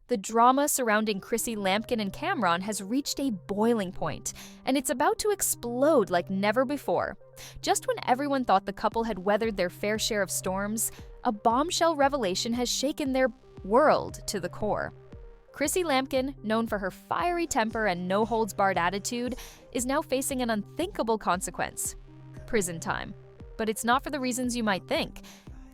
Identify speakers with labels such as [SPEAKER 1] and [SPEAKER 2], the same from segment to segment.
[SPEAKER 1] The drama surrounding Chrissy Lampkin and Cameron has reached a boiling point, and it's about to explode like never before. Just when everyone thought the couple had weathered their fair share of storms, a bombshell revelation has shaken their world to the core. Chrissy Lampkin, known for her fiery temper and no-holds-barred attitude, is now facing an unthinkable consequence: prison time. But it's not for the reasons you might think.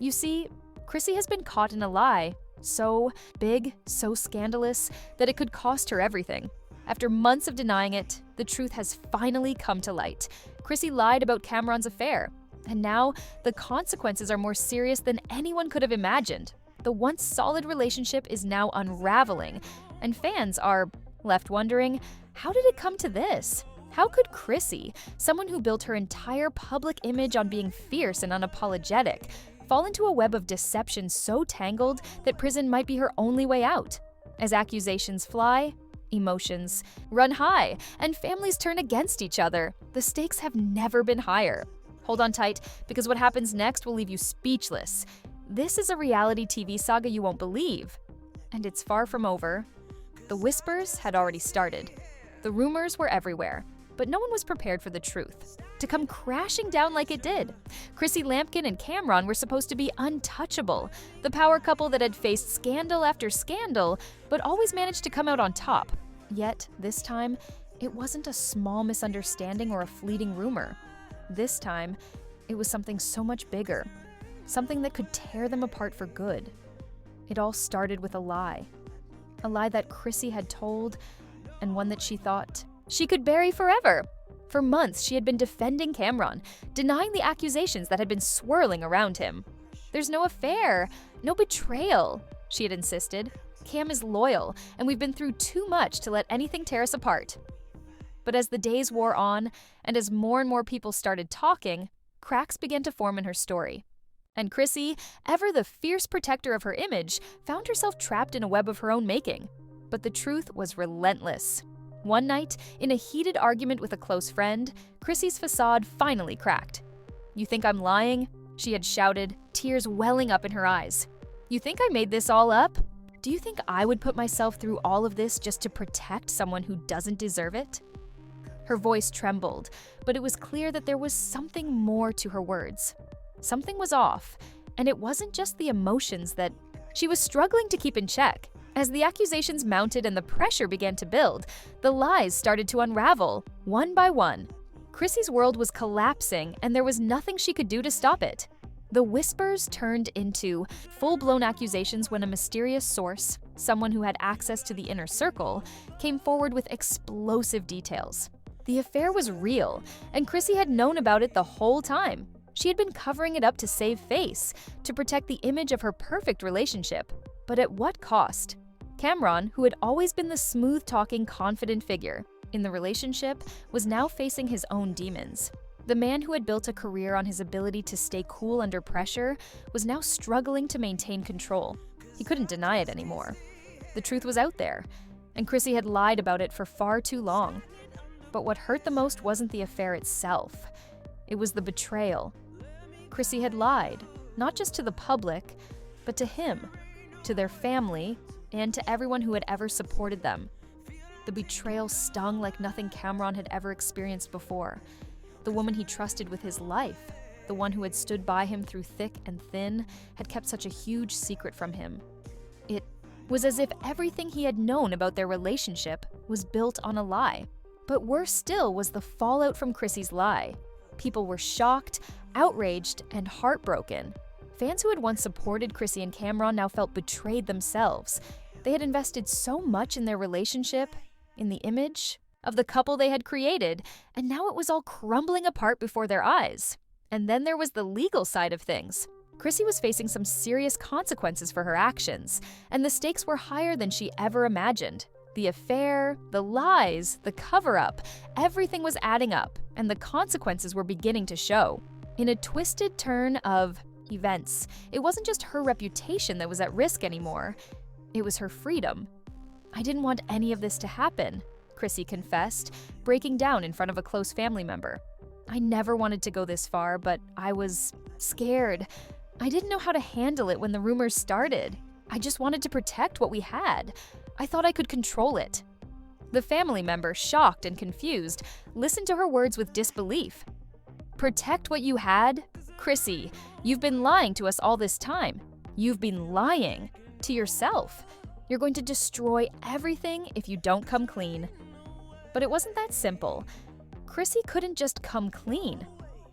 [SPEAKER 1] You see, Chrissy has been caught in a lie so big, so scandalous, that it could cost her everything. After months of denying it, the truth has finally come to light. Chrissy lied about Cameron's affair, and now the consequences are more serious than anyone could have imagined. The once solid relationship is now unraveling, and fans are left wondering, how did it come to this? How could Chrissy, someone who built her entire public image on being fierce and unapologetic, fall into a web of deception so tangled that prison might be her only way out? As accusations fly, emotions run high, and families turn against each other, the stakes have never been higher. Hold on tight, because what happens next will leave you speechless. This is a reality TV saga you won't believe, and it's far from over. The whispers had already started. The rumors were everywhere, but no one was prepared for the truth to come crashing down like it did. Chrissy Lampkin and Cameron were supposed to be untouchable, the power couple that had faced scandal after scandal, but always managed to come out on top. Yet, this time, it wasn't a small misunderstanding or a fleeting rumor. This time, it was something so much bigger, something that could tear them apart for good. It all started with a lie that Chrissy had told, and one that she thought she could bury forever. For months, she had been defending Cameron, denying the accusations that had been swirling around him. There's no affair, no betrayal, she had insisted. Cam is loyal, and we've been through too much to let anything tear us apart. But as the days wore on, and as more and more people started talking, cracks began to form in her story. And Chrissy, ever the fierce protector of her image, found herself trapped in a web of her own making. But the truth was relentless. One night, in a heated argument with a close friend, Chrissy's facade finally cracked. "You think I'm lying?" she had shouted, tears welling up in her eyes. "You think I made this all up? Do you think I would put myself through all of this just to protect someone who doesn't deserve it?" Her voice trembled, but it was clear that there was something more to her words. Something was off, and it wasn't just the emotions that she was struggling to keep in check. As the accusations mounted and the pressure began to build, the lies started to unravel, one by one. Chrissy's world was collapsing, and there was nothing she could do to stop it. The whispers turned into full-blown accusations when a mysterious source, someone who had access to the inner circle, came forward with explosive details. The affair was real, and Chrissy had known about it the whole time. She had been covering it up to save face, to protect the image of her perfect relationship. But at what cost? Cameron, who had always been the smooth-talking, confident figure in the relationship, was now facing his own demons. The man who had built a career on his ability to stay cool under pressure was now struggling to maintain control. He couldn't deny it anymore. The truth was out there, and Chrissy had lied about it for far too long. But what hurt the most wasn't the affair itself. It was the betrayal. Chrissy had lied, not just to the public, but to him, to their family, and to everyone who had ever supported them. The betrayal stung like nothing Cameron had ever experienced before. The woman he trusted with his life, the one who had stood by him through thick and thin, had kept such a huge secret from him. It was as if everything he had known about their relationship was built on a lie. But worse still was the fallout from Chrissy's lie. People were shocked, outraged, and heartbroken. Fans who had once supported Chrissy and Cameron now felt betrayed themselves. They had invested so much in their relationship, in the image of the couple they had created, and now it was all crumbling apart before their eyes. And then there was the legal side of things. Chrissy was facing some serious consequences for her actions, and the stakes were higher than she ever imagined. The affair, the lies, the cover-up, everything was adding up, and the consequences were beginning to show. In a twisted turn of events, it wasn't just her reputation that was at risk anymore. It was her freedom. "I didn't want any of this to happen," Chrissy confessed, breaking down in front of a close family member. "I never wanted to go this far, but I was scared. I didn't know how to handle it when the rumors started. I just wanted to protect what we had. I thought I could control it." The family member, shocked and confused, listened to her words with disbelief. "Protect what you had? Chrissy, you've been lying to us all this time. You've been lying to yourself. You're going to destroy everything if you don't come clean." But it wasn't that simple. Chrissy couldn't just come clean.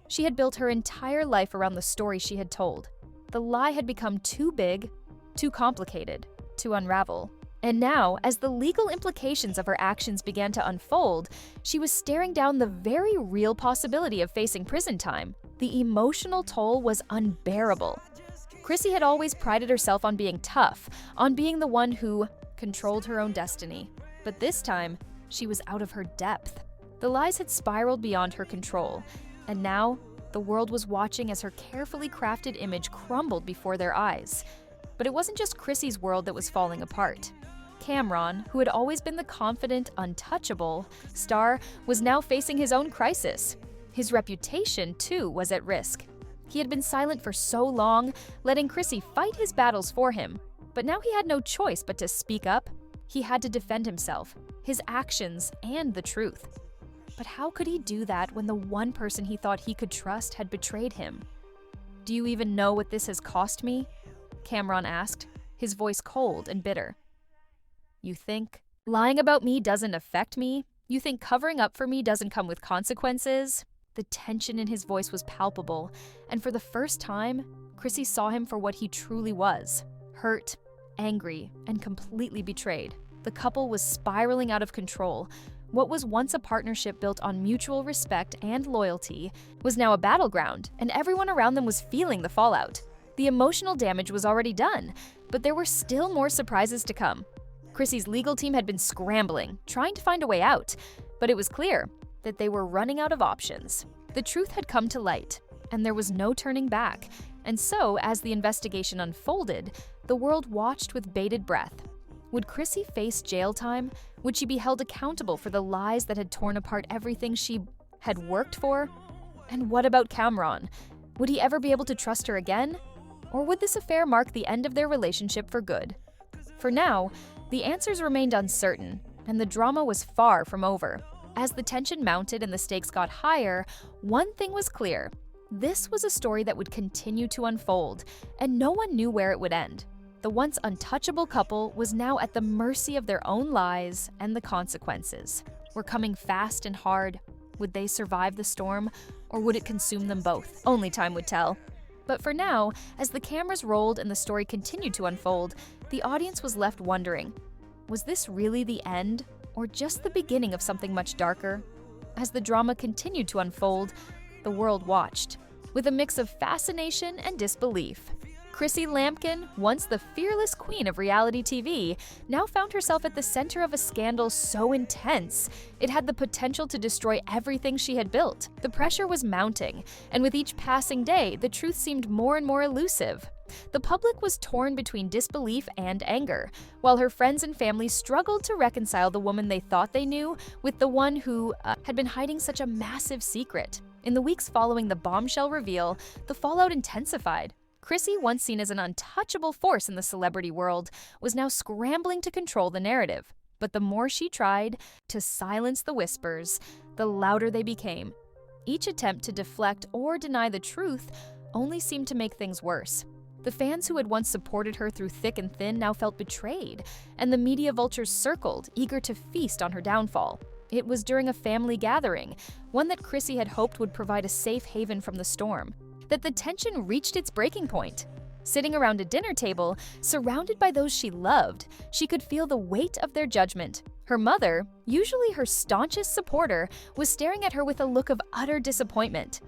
[SPEAKER 1] She had built her entire life around the story she had told. The lie had become too big, too complicated, to unravel. And now, as the legal implications of her actions began to unfold, she was staring down the very real possibility of facing prison time. The emotional toll was unbearable. Chrissy had always prided herself on being tough, on being the one who controlled her own destiny. But this time, she was out of her depth. The lies had spiraled beyond her control, and now the world was watching as her carefully crafted image crumbled before their eyes. But it wasn't just Chrissy's world that was falling apart. Cameron, who had always been the confident, untouchable star, was now facing his own crisis. His reputation, too, was at risk. He had been silent for so long, letting Chrissy fight his battles for him. But now he had no choice but to speak up. He had to defend himself, his actions, and the truth. But how could he do that when the one person he thought he could trust had betrayed him? "Do you even know what this has cost me?" Cameron asked, his voice cold and bitter. "You think lying about me doesn't affect me? You think covering up for me doesn't come with consequences?" The tension in his voice was palpable, and for the first time, Chrissy saw him for what he truly was: hurt, angry, and completely betrayed. The couple was spiraling out of control. What was once a partnership built on mutual respect and loyalty was now a battleground, and everyone around them was feeling the fallout. The emotional damage was already done, but there were still more surprises to come. Chrissy's legal team had been scrambling, trying to find a way out, but it was clear that they were running out of options. The truth had come to light, and there was no turning back. And so, as the investigation unfolded, the world watched with bated breath. Would Chrissy face jail time? Would she be held accountable for the lies that had torn apart everything she had worked for? And what about Cameron? Would he ever be able to trust her again? Or would this affair mark the end of their relationship for good? For now, the answers remained uncertain, and the drama was far from over. As the tension mounted and the stakes got higher, one thing was clear. This was a story that would continue to unfold, and no one knew where it would end. The once untouchable couple was now at the mercy of their own lies, and the consequences were coming fast and hard. Would they survive the storm, or would it consume them both? Only time would tell. But for now, as the cameras rolled and the story continued to unfold, the audience was left wondering, was this really the end, or just the beginning of something much darker? As the drama continued to unfold, the world watched, with a mix of fascination and disbelief. Chrissy Lampkin, once the fearless queen of reality TV, now found herself at the center of a scandal so intense it had the potential to destroy everything she had built. The pressure was mounting, and with each passing day, the truth seemed more and more elusive. The public was torn between disbelief and anger, while her friends and family struggled to reconcile the woman they thought they knew with the one who had been hiding such a massive secret. In the weeks following the bombshell reveal, the fallout intensified. Chrissy, once seen as an untouchable force in the celebrity world, was now scrambling to control the narrative. But the more she tried to silence the whispers, the louder they became. Each attempt to deflect or deny the truth only seemed to make things worse. The fans who had once supported her through thick and thin now felt betrayed, and the media vultures circled, eager to feast on her downfall. It was during a family gathering, one that Chrissy had hoped would provide a safe haven from the storm, that the tension reached its breaking point. Sitting around a dinner table, surrounded by those she loved, she could feel the weight of their judgment. Her mother, usually her staunchest supporter, was staring at her with a look of utter disappointment.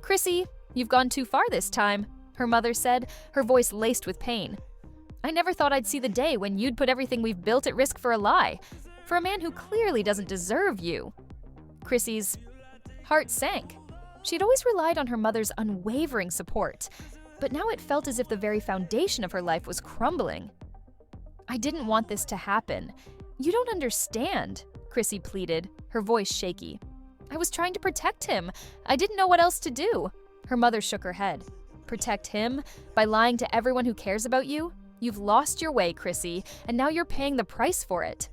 [SPEAKER 1] "Chrissy, you've gone too far this time," her mother said, her voice laced with pain. "I never thought I'd see the day when you'd put everything we've built at risk for a lie, for a man who clearly doesn't deserve you." Chrissy's heart sank. She'd always relied on her mother's unwavering support, but now it felt as if the very foundation of her life was crumbling. "I didn't want this to happen. You don't understand," Chrissy pleaded, her voice shaky. "I was trying to protect him. I didn't know what else to do." Her mother shook her head. "Protect him? By lying to everyone who cares about you? You've lost your way, Chrissy, and now you're paying the price for it."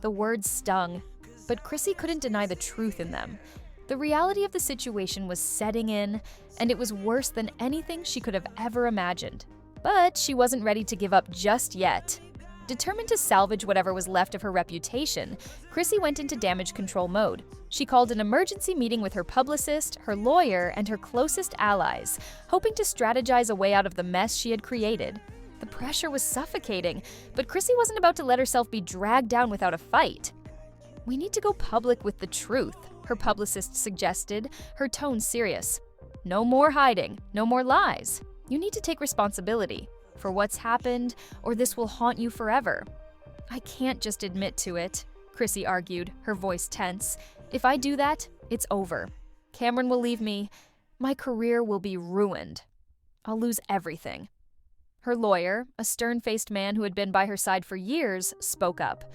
[SPEAKER 1] The words stung, but Chrissy couldn't deny the truth in them. The reality of the situation was setting in, and it was worse than anything she could have ever imagined. But she wasn't ready to give up just yet. Determined to salvage whatever was left of her reputation, Chrissy went into damage control mode. She called an emergency meeting with her publicist, her lawyer, and her closest allies, hoping to strategize a way out of the mess she had created. The pressure was suffocating, but Chrissy wasn't about to let herself be dragged down without a fight. "We need to go public with the truth," her publicist suggested, her tone serious. "No more hiding, no more lies. You need to take responsibility for what's happened, or this will haunt you forever." "I can't just admit to it," Chrissy argued, her voice tense. "If I do that, it's over. Cameron will leave me. My career will be ruined. I'll lose everything." Her lawyer, a stern-faced man who had been by her side for years, spoke up.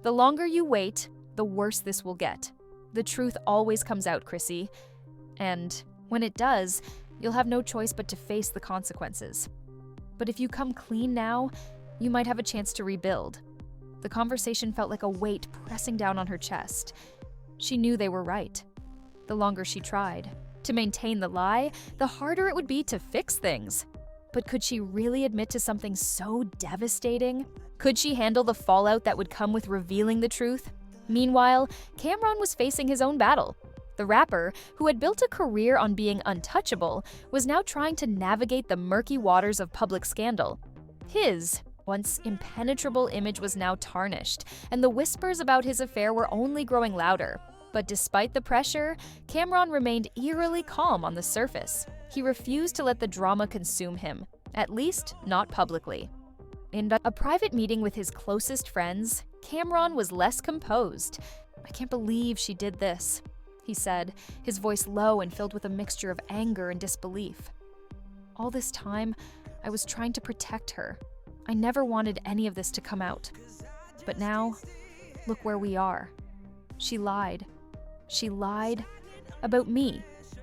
[SPEAKER 1] "The longer you wait, the worse this will get. The truth always comes out, Chrissy. And when it does, you'll have no choice but to face the consequences. But if you come clean now, you might have a chance to rebuild." The conversation felt like a weight pressing down on her chest. She knew they were right. The longer she tried to maintain the lie, the harder it would be to fix things. But could she really admit to something so devastating? Could she handle the fallout that would come with revealing the truth? Meanwhile, Cameron was facing his own battle. The rapper, who had built a career on being untouchable, was now trying to navigate the murky waters of public scandal. His once impenetrable image was now tarnished, and the whispers about his affair were only growing louder. But despite the pressure, Cameron remained eerily calm on the surface. He refused to let the drama consume him, at least not publicly. In a private meeting with his closest friends, Cameron was less composed. "I can't believe she did this," he said, his voice low and filled with a mixture of anger and disbelief. "All this time, I was trying to protect her. I never wanted any of this to come out. But now, look where we are. She lied. She lied about me,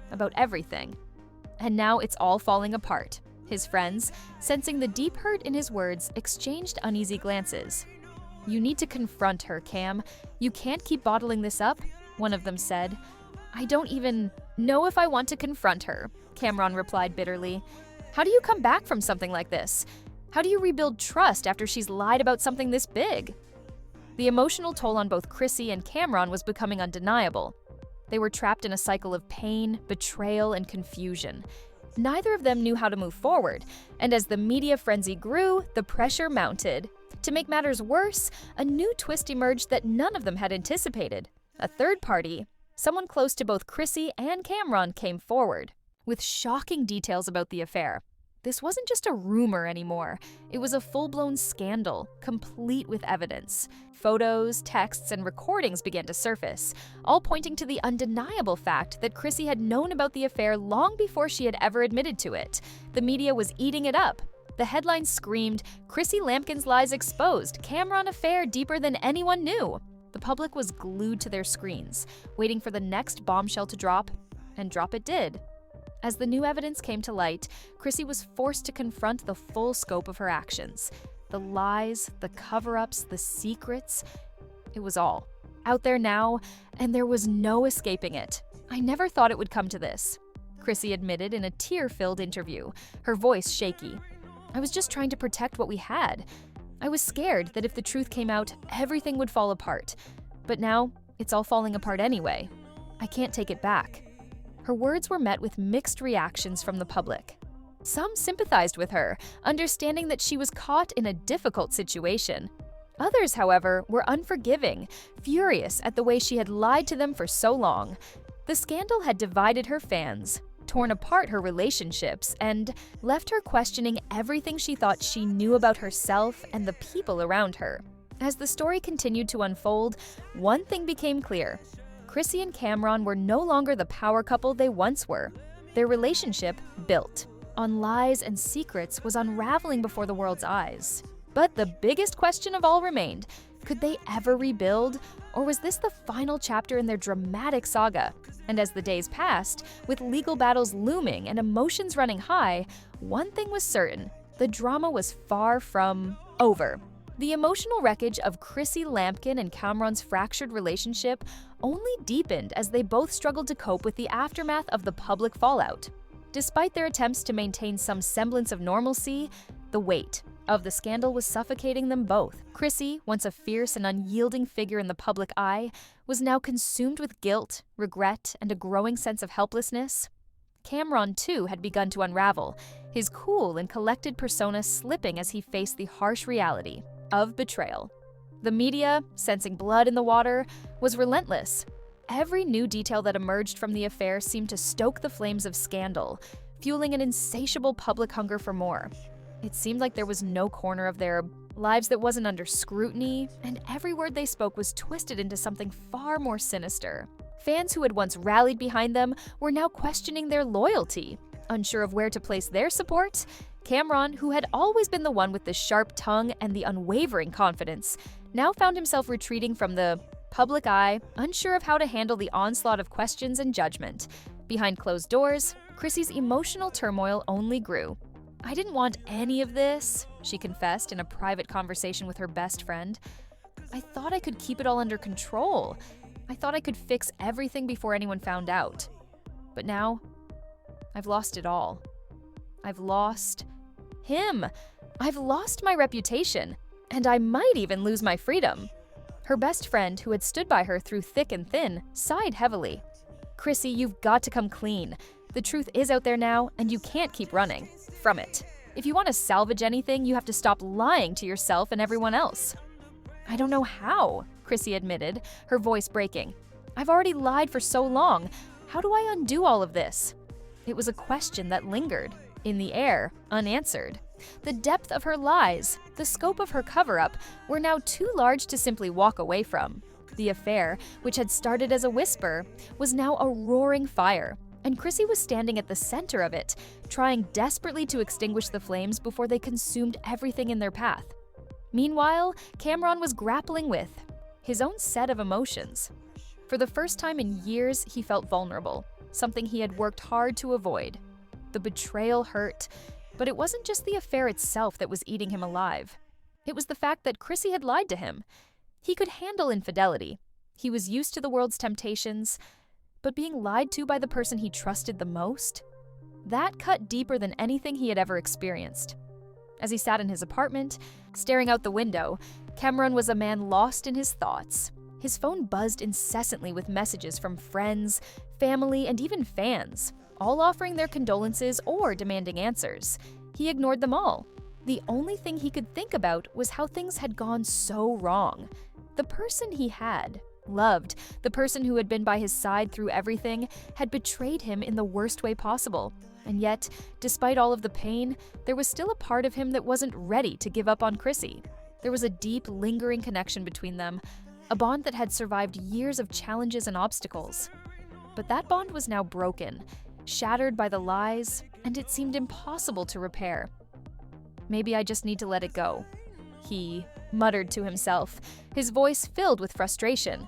[SPEAKER 1] about everything. And now it's all falling apart." His friends, sensing the deep hurt in his words, exchanged uneasy glances. "You need to confront her, Cam. You can't keep bottling this up," one of them said. "I don't even know if I want to confront her," Cameron replied bitterly. "How do you come back from something like this? How do you rebuild trust after she's lied about something this big?" The emotional toll on both Chrissy and Cameron was becoming undeniable. They were trapped in a cycle of pain, betrayal, and confusion. Neither of them knew how to move forward, and as the media frenzy grew, the pressure mounted. To make matters worse, a new twist emerged that none of them had anticipated. A third party, someone close to both Chrissy and Cameron, came forward with shocking details about the affair. This wasn't just a rumor anymore. It was a full-blown scandal, complete with evidence. Photos, texts, and recordings began to surface, all pointing to the undeniable fact that Chrissy had known about the affair long before she had ever admitted to it. The media was eating it up. The headlines screamed, "Chrissy Lampkin's lies exposed, Cameron affair deeper than anyone knew." The public was glued to their screens, waiting for the next bombshell to drop, and drop it did. As the new evidence came to light, Chrissy was forced to confront the full scope of her actions. The lies, the cover-ups, the secrets. It was all out there now, and there was no escaping it. "I never thought it would come to this," Chrissy admitted in a tear-filled interview, her voice shaky. "I was just trying to protect what we had. I was scared that if the truth came out, everything would fall apart. But now, it's all falling apart anyway. I can't take it back." Her words were met with mixed reactions from the public. Some sympathized with her, understanding that she was caught in a difficult situation. Others, however, were unforgiving, furious at the way she had lied to them for so long. The scandal had divided her fans, torn apart her relationships, and left her questioning everything she thought she knew about herself and the people around her. As the story continued to unfold, one thing became clear. Chrissy and Cameron were no longer the power couple they once were. Their relationship, built on lies and secrets, was unraveling before the world's eyes. But the biggest question of all remained: could they ever rebuild, or was this the final chapter in their dramatic saga? And as the days passed, with legal battles looming and emotions running high, one thing was certain: the drama was far from over. The emotional wreckage of Chrissy Lampkin and Cameron's fractured relationship only deepened as they both struggled to cope with the aftermath of the public fallout. Despite their attempts to maintain some semblance of normalcy, the weight of the scandal was suffocating them both. Chrissy, once a fierce and unyielding figure in the public eye, was now consumed with guilt, regret, and a growing sense of helplessness. Cameron, too, had begun to unravel, his cool and collected persona slipping as he faced the harsh reality of betrayal. The media, sensing blood in the water, was relentless. Every new detail that emerged from the affair seemed to stoke the flames of scandal, fueling an insatiable public hunger for more. It seemed like there was no corner of their lives that wasn't under scrutiny, and every word they spoke was twisted into something far more sinister. Fans who had once rallied behind them were now questioning their loyalty. Unsure of where to place their support, Cameron, who had always been the one with the sharp tongue and the unwavering confidence, now found himself retreating from the public eye, unsure of how to handle the onslaught of questions and judgment. Behind closed doors, Chrissy's emotional turmoil only grew. "I didn't want any of this," she confessed in a private conversation with her best friend. "I thought I could keep it all under control. I thought I could fix everything before anyone found out. But now, I've lost it all. I've lost him. I've lost my reputation, and I might even lose my freedom." Her best friend, who had stood by her through thick and thin, sighed heavily. "Chrissy, you've got to come clean. The truth is out there now, and you can't keep running from it. If you want to salvage anything, you have to stop lying to yourself and everyone else." "I don't know how," Chrissy admitted, her voice breaking. "I've already lied for so long. How do I undo all of this?" It was a question that lingered in the air, unanswered. The depth of her lies, the scope of her cover-up, were now too large to simply walk away from. The affair, which had started as a whisper, was now a roaring fire, and Chrissy was standing at the center of it, trying desperately to extinguish the flames before they consumed everything in their path. Meanwhile, Cameron was grappling with his own set of emotions. For the first time in years, he felt vulnerable, something he had worked hard to avoid. The betrayal hurt, but it wasn't just the affair itself that was eating him alive. It was the fact that Chrissy had lied to him. He could handle infidelity. He was used to the world's temptations, but being lied to by the person he trusted the most? That cut deeper than anything he had ever experienced. As he sat in his apartment, staring out the window, Cameron was a man lost in his thoughts. His phone buzzed incessantly with messages from friends, family, and even fans, all offering their condolences or demanding answers. He ignored them all. The only thing he could think about was how things had gone so wrong. The person he had loved, the person who had been by his side through everything, had betrayed him in the worst way possible. And yet, despite all of the pain, there was still a part of him that wasn't ready to give up on Chrissy. There was a deep, lingering connection between them, a bond that had survived years of challenges and obstacles. But that bond was now broken, shattered by the lies, and it seemed impossible to repair. "Maybe I just need to let it go," he muttered to himself, his voice filled with frustration.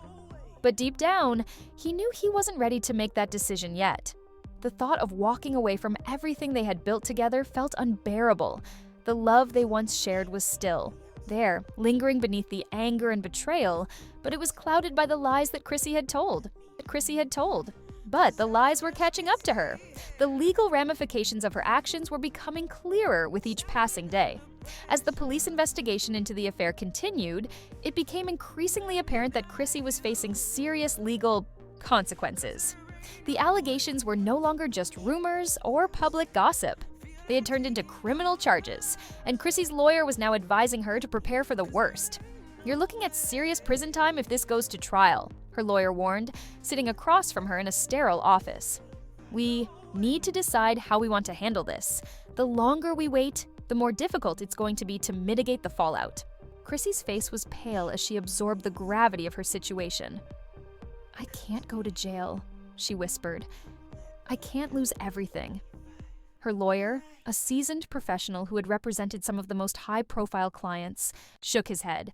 [SPEAKER 1] But deep down, he knew he wasn't ready to make that decision yet. The thought of walking away from everything they had built together felt unbearable. The love they once shared was still there, lingering beneath the anger and betrayal, but it was clouded by the lies that Chrissy had told. But the lies were catching up to her. The legal ramifications of her actions were becoming clearer with each passing day. As the police investigation into the affair continued, it became increasingly apparent that Chrissy was facing serious legal consequences. The allegations were no longer just rumors or public gossip. They had turned into criminal charges, and Chrissy's lawyer was now advising her to prepare for the worst. "You're looking at serious prison time if this goes to trial," her lawyer warned, sitting across from her in a sterile office. "We need to decide how we want to handle this. The longer we wait, the more difficult it's going to be to mitigate the fallout." Chrissy's face was pale as she absorbed the gravity of her situation. "I can't go to jail," she whispered. "I can't lose everything." Her lawyer, a seasoned professional who had represented some of the most high-profile clients, shook his head.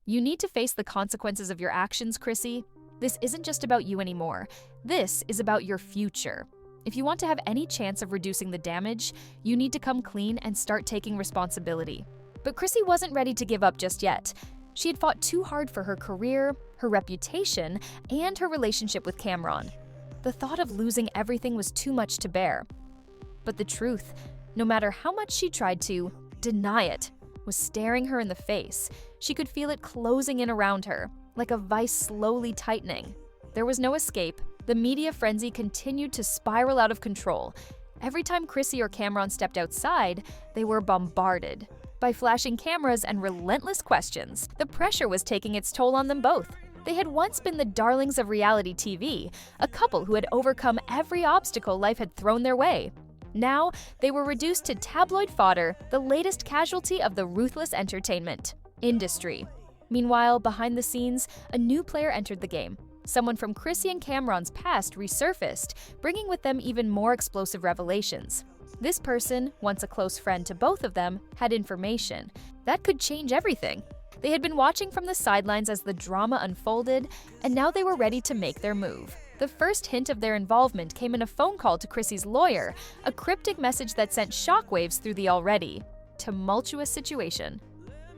[SPEAKER 1] "You need to face the consequences of your actions, Chrissy. This isn't just about you anymore. This is about your future." If you want to have any chance of reducing the damage, you need to come clean and start taking responsibility. But Chrissy wasn't ready to give up just yet. She had fought too hard for her career, her reputation, and her relationship with Cameron. The thought of losing everything was too much to bear. But the truth, no matter how much she tried to deny it, was staring her in the face. She could feel it closing in around her, like a vice slowly tightening. There was no escape. The media frenzy continued to spiral out of control. Every time Chrissy or Cameron stepped outside, they were bombarded by flashing cameras and relentless questions. The pressure was taking its toll on them both. They had once been the darlings of reality TV, a couple who had overcome every obstacle life had thrown their way. Now, they were reduced to tabloid fodder, the latest casualty of the ruthless entertainment industry. Meanwhile, behind the scenes, a new player entered the game. Someone from Chrissy and Cameron's past resurfaced, bringing with them even more explosive revelations. This person, once a close friend to both of them, had information that could change everything. They had been watching from the sidelines as the drama unfolded, and now they were ready to make their move. The first hint of their involvement came in a phone call to Chrissy's lawyer, a cryptic message that sent shockwaves through the already tumultuous situation.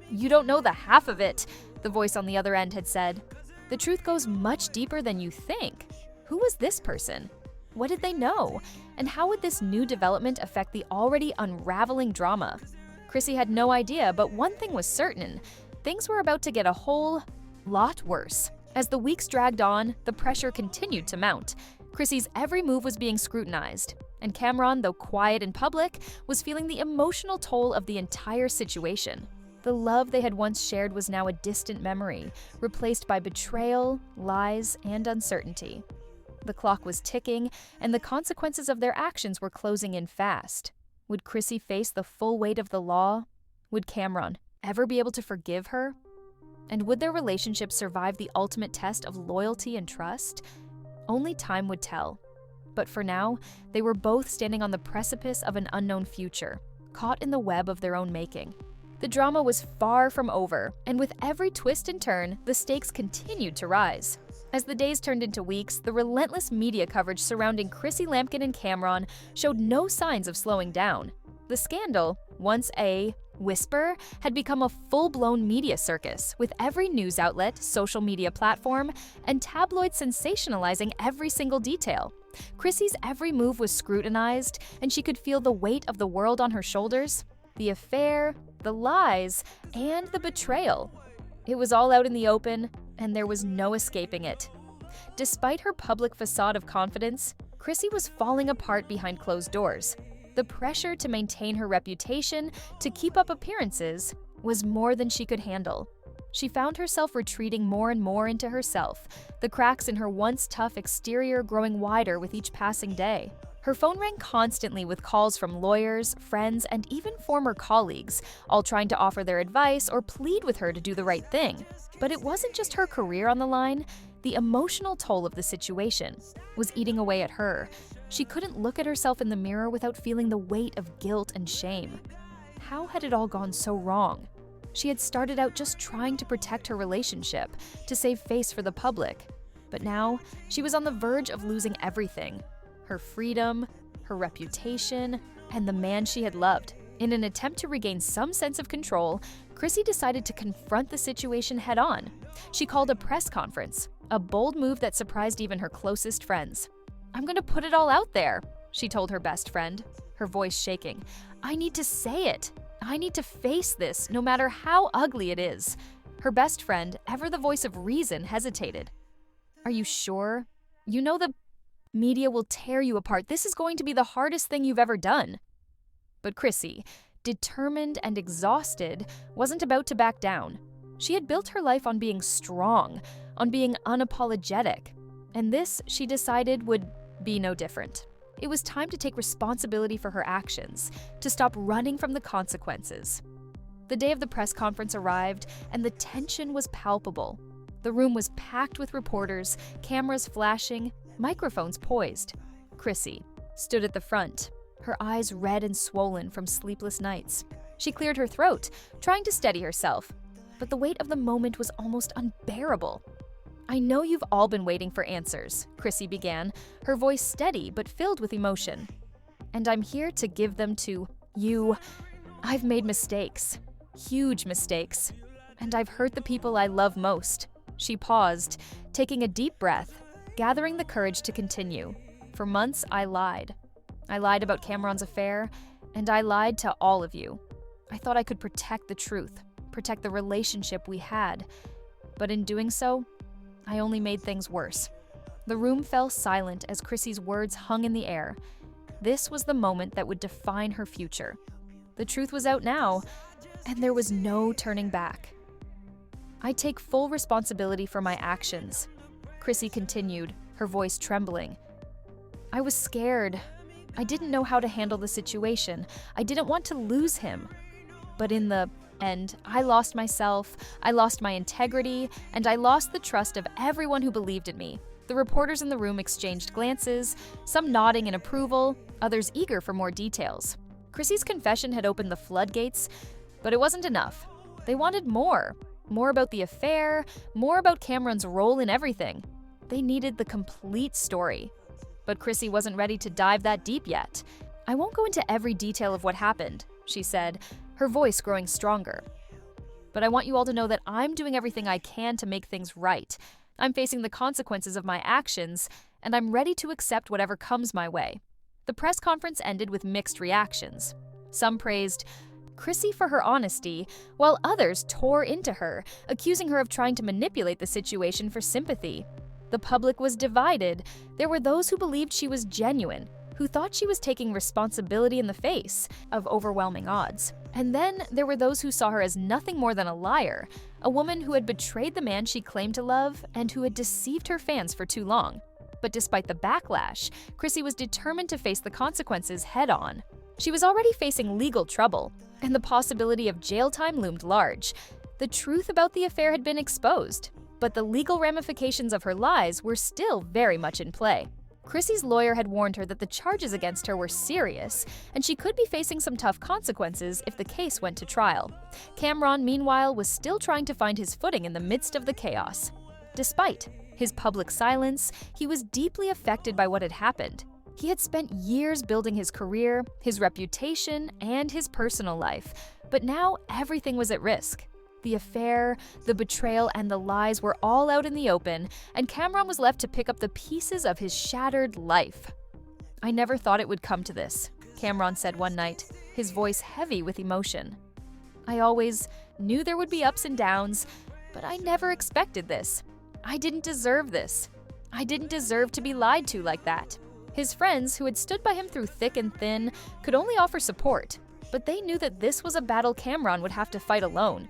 [SPEAKER 1] "You don't know the half of it," the voice on the other end had said. "The truth goes much deeper than you think." Who was this person? What did they know? And how would this new development affect the already unraveling drama? Chrissy had no idea, but one thing was certain. Things were about to get a whole lot worse. As the weeks dragged on, the pressure continued to mount. Chrissy's every move was being scrutinized, and Cameron, though quiet in public, was feeling the emotional toll of the entire situation. The love they had once shared was now a distant memory, replaced by betrayal, lies, and uncertainty. The clock was ticking, and the consequences of their actions were closing in fast. Would Chrissy face the full weight of the law? Would Cameron ever be able to forgive her? And would their relationship survive the ultimate test of loyalty and trust? Only time would tell. But for now, they were both standing on the precipice of an unknown future, caught in the web of their own making. The drama was far from over, and with every twist and turn, the stakes continued to rise. As the days turned into weeks, the relentless media coverage surrounding Chrissy Lampkin and Cameron showed no signs of slowing down. The scandal, once a whisper, had become a full-blown media circus, with every news outlet, social media platform, and tabloid sensationalizing every single detail. Chrissy's every move was scrutinized, and she could feel the weight of the world on her shoulders. The affair, the lies, and the betrayal. It was all out in the open, and there was no escaping it. Despite her public facade of confidence, Chrissy was falling apart behind closed doors. The pressure to maintain her reputation, to keep up appearances, was more than she could handle. She found herself retreating more and more into herself, the cracks in her once tough exterior growing wider with each passing day. Her phone rang constantly with calls from lawyers, friends, and even former colleagues, all trying to offer their advice or plead with her to do the right thing. But it wasn't just her career on the line. The emotional toll of the situation was eating away at her. She couldn't look at herself in the mirror without feeling the weight of guilt and shame. How had it all gone so wrong? She had started out just trying to protect her relationship, to save face for the public. But now, she was on the verge of losing everything. Her freedom, her reputation, and the man she had loved. In an attempt to regain some sense of control, Chrissy decided to confront the situation head-on. She called a press conference, a bold move that surprised even her closest friends. "I'm going to put it all out there," she told her best friend, her voice shaking. "I need to say it. I need to face this, no matter how ugly it is." Her best friend, ever the voice of reason, hesitated. "Are you sure? You know the media will tear you apart. This is going to be the hardest thing you've ever done." But Chrissy, determined and exhausted, wasn't about to back down. She had built her life on being strong, on being unapologetic. And this, she decided, would be no different. It was time to take responsibility for her actions, to stop running from the consequences. The day of the press conference arrived, and the tension was palpable. The room was packed with reporters, cameras flashing, microphones poised. Chrissy stood at the front, her eyes red and swollen from sleepless nights. She cleared her throat, trying to steady herself, but the weight of the moment was almost unbearable. "I know you've all been waiting for answers," Chrissy began, her voice steady but filled with emotion. "And I'm here to give them to you. I've made mistakes, huge mistakes, and I've hurt the people I love most." She paused, taking a deep breath, gathering the courage to continue. "For months, I lied. I lied about Cameron's affair, and I lied to all of you. I thought I could protect the truth, protect the relationship we had. But in doing so, I only made things worse." The room fell silent as Chrissy's words hung in the air. This was the moment that would define her future. The truth was out now, and there was no turning back. "I take full responsibility for my actions," Chrissy continued, her voice trembling. "I was scared. I didn't know how to handle the situation. I didn't want to lose him. But in the end, I lost myself, I lost my integrity, and I lost the trust of everyone who believed in me." The reporters in the room exchanged glances, some nodding in approval, others eager for more details. Chrissy's confession had opened the floodgates, but it wasn't enough. They wanted more. More about the affair, more about Cameron's role in everything. They needed the complete story. But Chrissy wasn't ready to dive that deep yet. "I won't go into every detail of what happened," she said, her voice growing stronger. "But I want you all to know that I'm doing everything I can to make things right. I'm facing the consequences of my actions, and I'm ready to accept whatever comes my way." The press conference ended with mixed reactions. Some praised Chrissy for her honesty, while others tore into her, accusing her of trying to manipulate the situation for sympathy. The public was divided. There were those who believed she was genuine, who thought she was taking responsibility in the face of overwhelming odds. And then there were those who saw her as nothing more than a liar, a woman who had betrayed the man she claimed to love and who had deceived her fans for too long. But despite the backlash, Chrissy was determined to face the consequences head-on. She was already facing legal trouble, and the possibility of jail time loomed large. The truth about the affair had been exposed, but the legal ramifications of her lies were still very much in play. Chrissy's lawyer had warned her that the charges against her were serious, and she could be facing some tough consequences if the case went to trial. Cameron, meanwhile, was still trying to find his footing in the midst of the chaos. Despite his public silence, he was deeply affected by what had happened. He had spent years building his career, his reputation, and his personal life, but now everything was at risk. The affair, the betrayal, and the lies were all out in the open, and Cameron was left to pick up the pieces of his shattered life. "I never thought it would come to this," Cameron said one night, his voice heavy with emotion. "I always knew there would be ups and downs, but I never expected this. I didn't deserve this. I didn't deserve to be lied to like that." His friends, who had stood by him through thick and thin, could only offer support, but they knew that this was a battle Cameron would have to fight alone.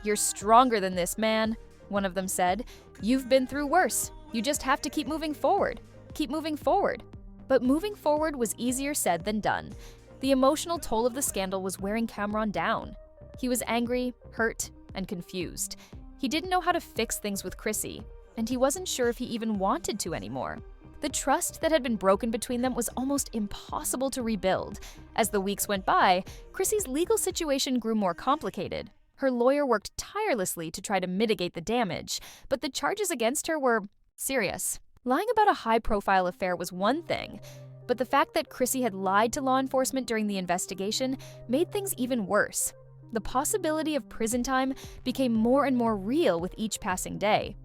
[SPEAKER 1] "You're stronger than this, man," one of them said. "You've been through worse. You just have to keep moving forward. Keep moving forward." But moving forward was easier said than done. The emotional toll of the scandal was wearing Cameron down. He was angry, hurt, and confused. He didn't know how to fix things with Chrissy, and he wasn't sure if he even wanted to anymore. The trust that had been broken between them was almost impossible to rebuild. As the weeks went by, Chrissy's legal situation grew more complicated. Her lawyer worked tirelessly to try to mitigate the damage, but the charges against her were serious. Lying about a high-profile affair was one thing, but the fact that Chrissy had lied to law enforcement during the investigation made things even worse. The possibility of prison time became more and more real with each passing day.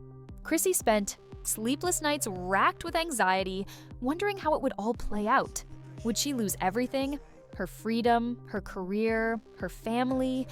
[SPEAKER 1] Chrissy spent sleepless nights racked with anxiety, wondering how it would all play out. Would she lose everything? Her freedom, her career, her family?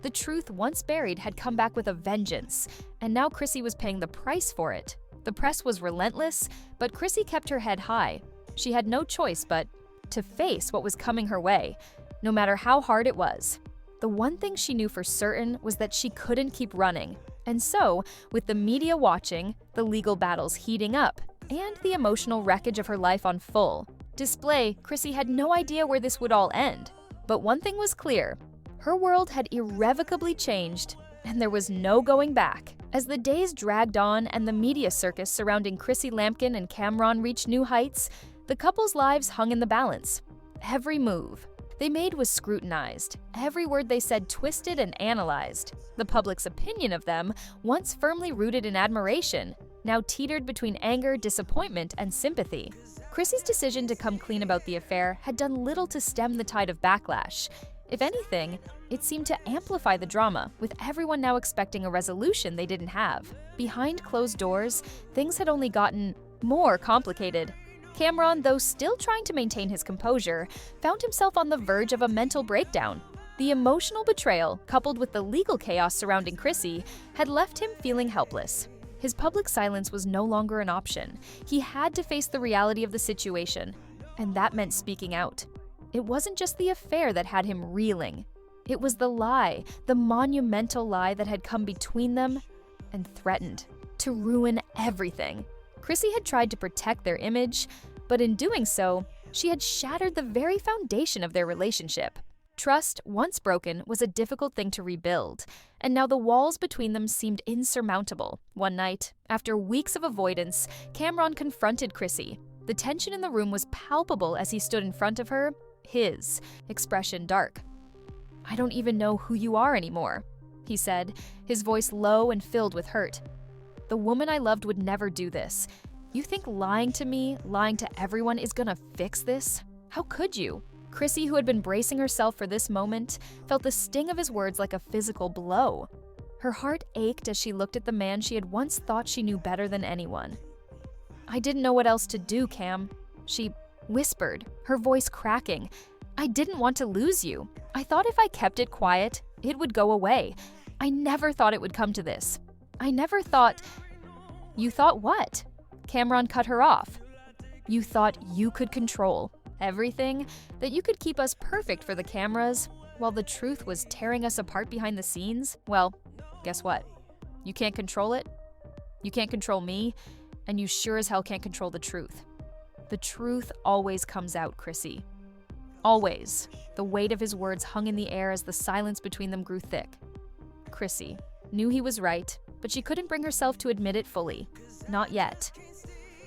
[SPEAKER 1] The truth, once buried, had come back with a vengeance, and now Chrissy was paying the price for it. The press was relentless, but Chrissy kept her head high. She had no choice but to face what was coming her way, no matter how hard it was. The one thing she knew for certain was that she couldn't keep running. And so, with the media watching, the legal battles heating up, and the emotional wreckage of her life on full display, Chrissy had no idea where this would all end. But one thing was clear. Her world had irrevocably changed, and there was no going back. As the days dragged on and the media circus surrounding Chrissy Lampkin and Cameron reached new heights, the couple's lives hung in the balance. Every move they made was scrutinized, every word they said twisted and analyzed. The public's opinion of them, once firmly rooted in admiration, now teetered between anger, disappointment, and sympathy. Chrissy's decision to come clean about the affair had done little to stem the tide of backlash. If anything, it seemed to amplify the drama, with everyone now expecting a resolution they didn't have. Behind closed doors, things had only gotten more complicated. Cameron, though still trying to maintain his composure, found himself on the verge of a mental breakdown. The emotional betrayal, coupled with the legal chaos surrounding Chrissy, had left him feeling helpless. His public silence was no longer an option. He had to face the reality of the situation, and that meant speaking out. It wasn't just the affair that had him reeling. It was the lie, the monumental lie that had come between them and threatened to ruin everything. Chrissy had tried to protect their image, but in doing so, she had shattered the very foundation of their relationship. Trust, once broken, was a difficult thing to rebuild, and now the walls between them seemed insurmountable. One night, after weeks of avoidance, Cameron confronted Chrissy. The tension in the room was palpable as he stood in front of her, his expression dark. "I don't even know who you are anymore," he said, his voice low and filled with hurt. "The woman I loved would never do this. You think lying to me, lying to everyone is gonna fix this? How could you?" Chrissy, who had been bracing herself for this moment, felt the sting of his words like a physical blow. Her heart ached as she looked at the man she had once thought she knew better than anyone. "I didn't know what else to do, Cam," she whispered, her voice cracking. "I didn't want to lose you. I thought if I kept it quiet, it would go away. I never thought it would come to this. I never thought—" "You thought what?" Cameron cut her off. "You thought you could control everything, that you could keep us perfect for the cameras, while the truth was tearing us apart behind the scenes? Well, guess what? You can't control it, you can't control me, and you sure as hell can't control the truth. The truth always comes out, Chrissy. Always." The weight of his words hung in the air as the silence between them grew thick. Chrissy knew he was right, but she couldn't bring herself to admit it fully. Not yet.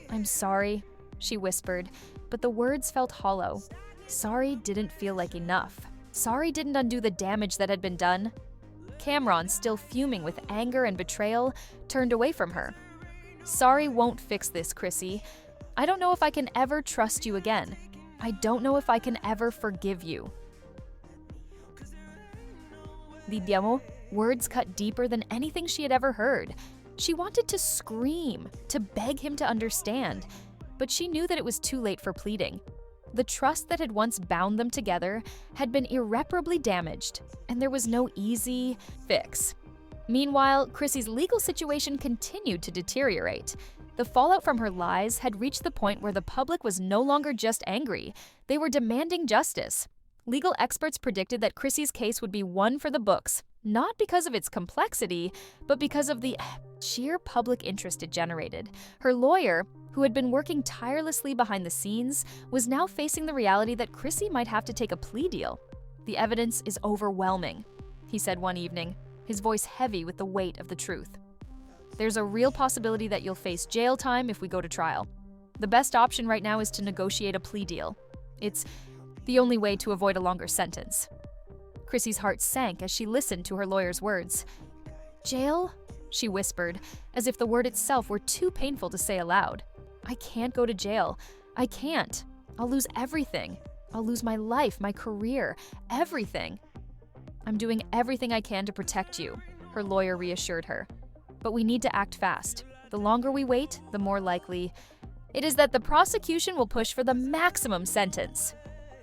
[SPEAKER 1] "I'm sorry," she whispered, but the words felt hollow. Sorry didn't feel like enough. Sorry didn't undo the damage that had been done. Cameron, still fuming with anger and betrayal, turned away from her. "Sorry won't fix this, Chrissy. I don't know if I can ever trust you again. I don't know if I can ever forgive you." Lidiamo, words cut deeper than anything she had ever heard. She wanted to scream, to beg him to understand, but she knew that it was too late for pleading. The trust that had once bound them together had been irreparably damaged, and there was no easy fix. Meanwhile, Chrissy's legal situation continued to deteriorate. The fallout from her lies had reached the point where the public was no longer just angry, they were demanding justice. Legal experts predicted that Chrissy's case would be one for the books, not because of its complexity, but because of the sheer public interest it generated. Her lawyer, who had been working tirelessly behind the scenes, was now facing the reality that Chrissy might have to take a plea deal. "The evidence is overwhelming," he said one evening, his voice heavy with the weight of the truth. "There's a real possibility that you'll face jail time if we go to trial. The best option right now is to negotiate a plea deal. It's the only way to avoid a longer sentence." Chrissy's heart sank as she listened to her lawyer's words. "Jail?" she whispered, as if the word itself were too painful to say aloud. "I can't go to jail. I can't. I'll lose everything. I'll lose my life, my career, everything." "I'm doing everything I can to protect you," her lawyer reassured her. "But we need to act fast. The longer we wait, the more likely it is that the prosecution will push for the maximum sentence."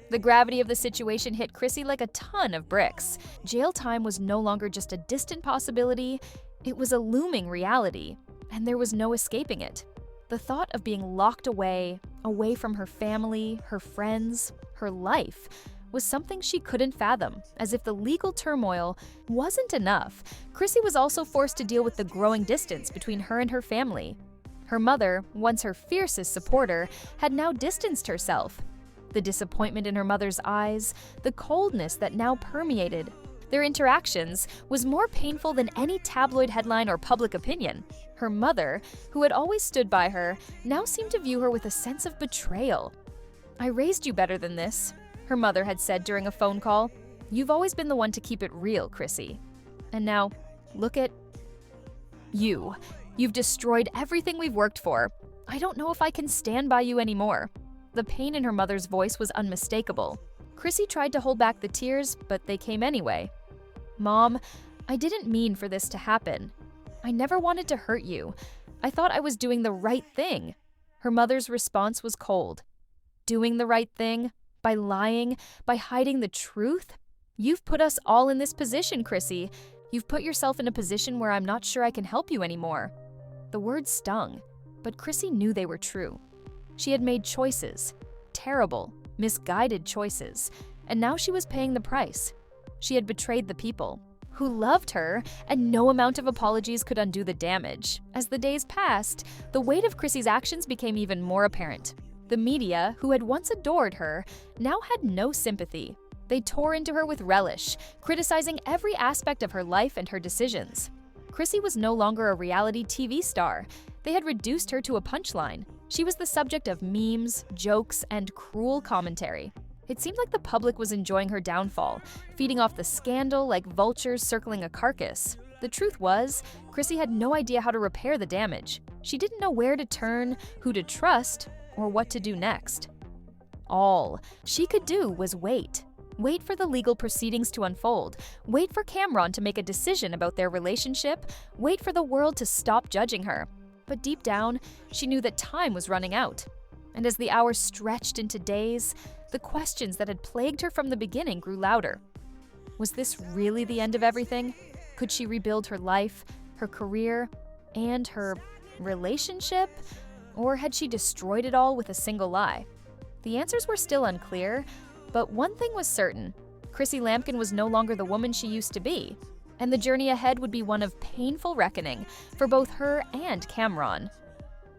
[SPEAKER 1] The gravity of the situation hit Chrissy like a ton of bricks. Jail time was no longer just a distant possibility, it was a looming reality, and there was no escaping it. The thought of being locked away from her family, her friends, her life, was something she couldn't fathom. As if the legal turmoil wasn't enough, Chrissy was also forced to deal with the growing distance between her and her family. Her mother, once her fiercest supporter, had now distanced herself. The disappointment in her mother's eyes, the coldness that now permeated their interactions, was more painful than any tabloid headline or public opinion. Her mother, who had always stood by her, now seemed to view her with a sense of betrayal. "I raised you better than this," her mother had said during a phone call. "You've always been the one to keep it real, Chrissy. And now, look at you. You've destroyed everything we've worked for. I don't know if I can stand by you anymore." The pain in her mother's voice was unmistakable. Chrissy tried to hold back the tears, but they came anyway. "Mom, I didn't mean for this to happen. I never wanted to hurt you. I thought I was doing the right thing." Her mother's response was cold. "Doing the right thing? By lying? By hiding the truth? You've put us all in this position, Chrissy. You've put yourself in a position where I'm not sure I can help you anymore." The words stung, but Chrissy knew they were true. She had made choices, terrible, misguided choices, and now she was paying the price. She had betrayed the people who loved her, and no amount of apologies could undo the damage. As the days passed, the weight of Chrissy's actions became even more apparent. The media, who had once adored her, now had no sympathy. They tore into her with relish, criticizing every aspect of her life and her decisions. Chrissy was no longer a reality TV star. They had reduced her to a punchline. She was the subject of memes, jokes, and cruel commentary. It seemed like the public was enjoying her downfall, feeding off the scandal like vultures circling a carcass. The truth was, Chrissy had no idea how to repair the damage. She didn't know where to turn, who to trust, or what to do next. All she could do was wait. Wait for the legal proceedings to unfold. Wait for Cameron to make a decision about their relationship. Wait for the world to stop judging her. But deep down, she knew that time was running out. And as the hours stretched into days, the questions that had plagued her from the beginning grew louder. Was this really the end of everything? Could she rebuild her life, her career, and her relationship? Or had she destroyed it all with a single lie? The answers were still unclear, but one thing was certain. Chrissy Lampkin was no longer the woman she used to be, and the journey ahead would be one of painful reckoning for both her and Cameron.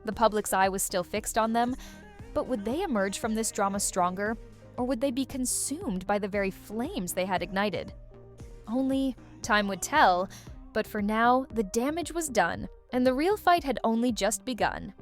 [SPEAKER 1] The public's eye was still fixed on them, but would they emerge from this drama stronger, or would they be consumed by the very flames they had ignited? Only time would tell, but for now, the damage was done, and the real fight had only just begun.